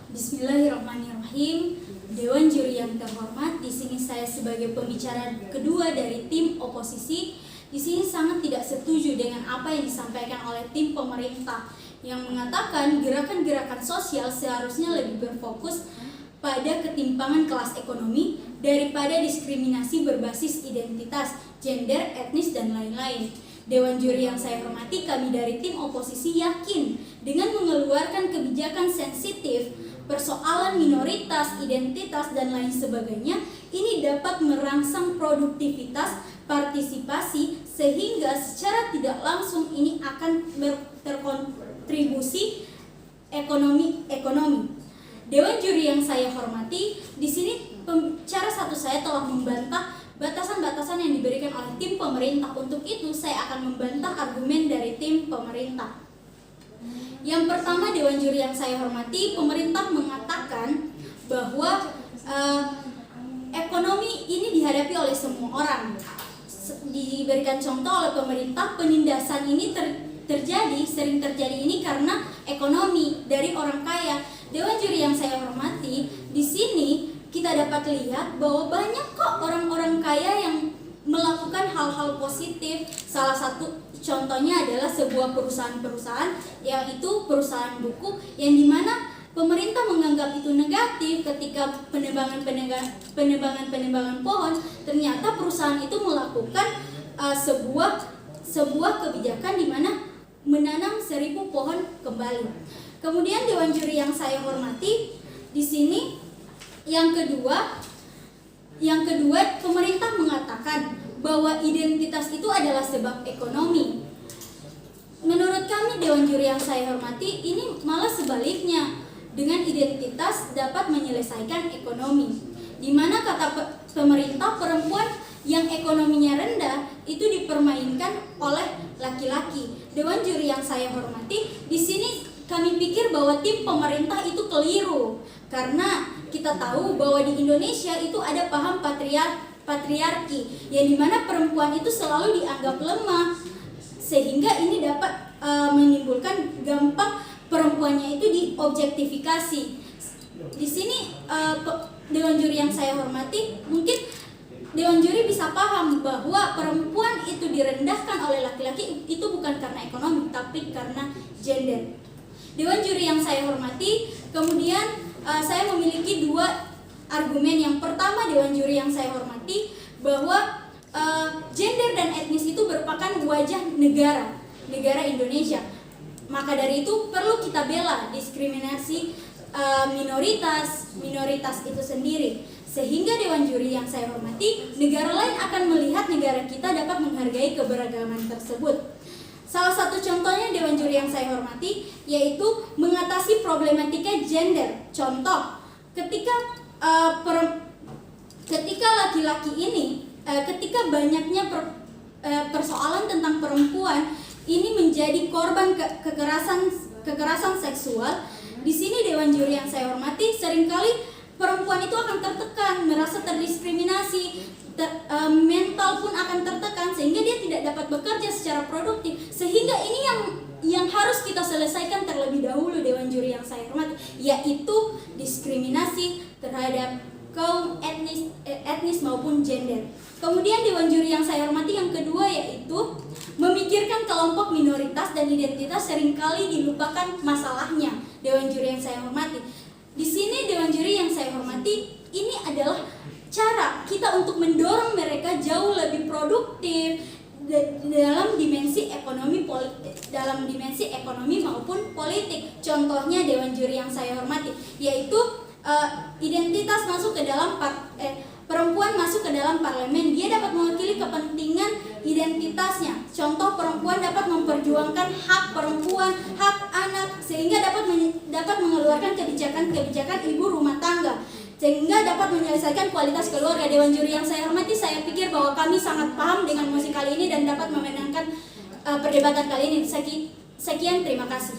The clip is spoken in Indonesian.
Bismillahirrahmanirrahim. Dewan juri yang terhormat, di sini saya sebagai pembicara kedua dari tim oposisi. Di sini sangat tidak setuju dengan apa yang disampaikan oleh tim pemerintah yang mengatakan gerakan-gerakan sosial seharusnya lebih berfokus pada ketimpangan kelas ekonomi daripada diskriminasi berbasis identitas, gender, etnis, dan lain-lain. Dewan juri yang saya hormati, kami dari tim oposisi yakin dengan mengeluarkan kebijakan sensitif, persoalan minoritas, identitas, dan lain sebagainya, ini dapat merangsang produktivitas, partisipasi, sehingga secara tidak langsung ini akan berkontribusi ekonomi. Dewan juri yang saya hormati, di sini pembicara satu saya telah membantah batasan-batasan yang diberikan oleh tim pemerintah. Untuk itu, saya akan membantah argumen dari tim pemerintah. Yang pertama, Dewan juri yang saya hormati, pemerintah mengatakan bahwa ekonomi ini dihadapi oleh semua orang. Diberikan contoh oleh pemerintah, penindasan ini sering terjadi ini karena ekonomi dari orang kaya. Dewan juri yang saya hormati, di sini kita dapat lihat bahwa banyak kok orang-orang kaya yang melakukan hal-hal positif. Salah satu contohnya adalah sebuah perusahaan-perusahaan, yaitu perusahaan buku, yang dimana pemerintah menganggap itu negatif ketika penebangan pohon. Ternyata perusahaan itu melakukan sebuah kebijakan di mana menanam 1000 pohon kembali. Kemudian Dewan juri yang saya hormati, di sini yang kedua pemerintah mengatakan bahwa identitas itu adalah sebab ekonomi. Menurut kami Dewan juri yang saya hormati, ini malah sebaliknya. Dengan identitas dapat menyelesaikan ekonomi. Di mana kata pemerintah, perempuan yang ekonominya rendah itu dipermainkan oleh laki-laki. Dewan juri yang saya hormati, di sini kami pikir bahwa tim pemerintah itu keliru, karena kita tahu bahwa di Indonesia itu ada paham patriarki, yang dimana perempuan itu selalu dianggap lemah, sehingga ini dapat menimbulkan gampang perempuannya itu diobjektifikasi. Di sini Dewan juri yang saya hormati, mungkin Dewan juri bisa paham bahwa perempuan itu direndahkan oleh laki-laki itu bukan karena ekonomi, tapi karena gender. Dewan juri yang saya hormati, kemudian saya memiliki 2 argumen. Yang pertama, Dewan juri yang saya hormati, bahwa gender dan etnis itu merupakan wajah negara Indonesia. Maka dari itu perlu kita bela diskriminasi minoritas itu sendiri. Sehingga Dewan juri yang saya hormati, negara lain akan melihat negara kita dapat menghargai keberagaman tersebut. Salah satu contohnya Dewan juri yang saya hormati, yaitu mengatasi problematika gender. Contoh, ketika laki-laki ini, ketika banyaknya persoalan tentang perempuan ini menjadi korban kekerasan seksual, di sini Dewan juri yang saya hormati, seringkali perempuan itu akan tertekan, merasa terdiskriminasi, mental pun akan tertekan, sehingga dia tidak dapat bekerja secara produktif. Sehingga ini yang harus kita selesaikan terlebih dahulu, Dewan juri yang saya hormati, yaitu diskriminasi terhadap kaum etnis maupun gender. Kemudian Dewan juri yang saya hormati, yang kedua yaitu memikirkan kelompok minoritas dan identitas seringkali dilupakan masalahnya. Dewan juri yang saya hormati, di sini Dewan juri yang saya hormati, ini adalah cara kita untuk mendorong mereka jauh lebih produktif dalam dimensi ekonomi maupun politik. Contohnya Dewan juri yang saya hormati, yaitu identitas masuk ke dalam perempuan masuk ke dalam parlemen, dia dapat mewakili kepentingan identitasnya. Contoh, perempuan dapat memperjuangkan hak perempuan, hak anak, sehingga dapat mengeluarkan kebijakan ibu rumah tangga, sehingga dapat menyelesaikan kualitas keluarga. Dewan juri yang saya hormati, saya pikir bahwa kami sangat paham dengan mosi kali ini dan dapat memenangkan perdebatan kali ini. Sekian, terima kasih.